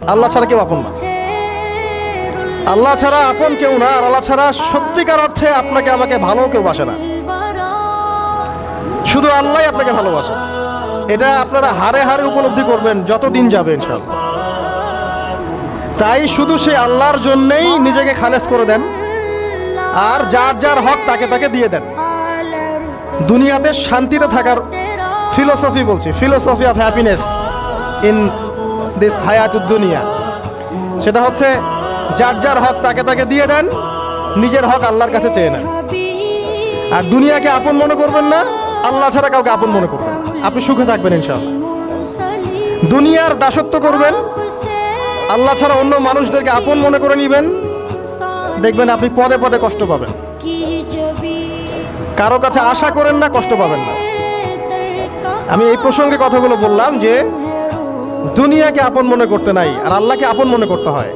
আল্লাহ ছাড়া কেউ আপন না। আল্লাহ ছাড়া আপন কেউ না, আর আল্লাহ ছাড়া সত্যিকার অর্থে আপনাকে আমাকে ভালো কেউ বাসে না। শুধু আল্লাহই আপনাকে ভালোবাসে। এটা আপনারা হারে হারে উপলব্ধি করবেন যত দিন যাবে ইনশাআল্লাহ। তাই শুধু সেই আল্লাহর জন্যেই নিজেকে খালেস করে দেন, আর যার যার হক তাকে তাকে দিয়ে দেন। দুনিয়াতে শান্তিতে থাকার ফিলোসফি বলছি, philosophy of happiness in this হায়াতুদ দুনিয়া, সেটা হচ্ছে যার যার হক তাকে তাকে দিয়ে দেন, নিজের হক আল্লাহর কাছে চেয়ে নেন। আর দুনিয়াকে আপন মনে করবেন না, আল্লাহ ছাড়া কাউকে আপন মনে করবেন না, আপনি সুখে থাকবেন ইনশাআল্লাহ। দুনিয়ার দাসত্ব করবেন, আল্লাহ ছাড়া অন্য মানুষদেরকে আপন মনে করে নেবেন, দেখবেন আপনি পদে পদে কষ্ট পাবেন। কারো কাছে আশা করেন না, কষ্ট পাবেন না। আমি এই প্রসঙ্গে কথাগুলো বললাম যে দুনিয়াকে আপন মনে করতে নাই, আর আল্লাহকে আপন মনে করতে হয়।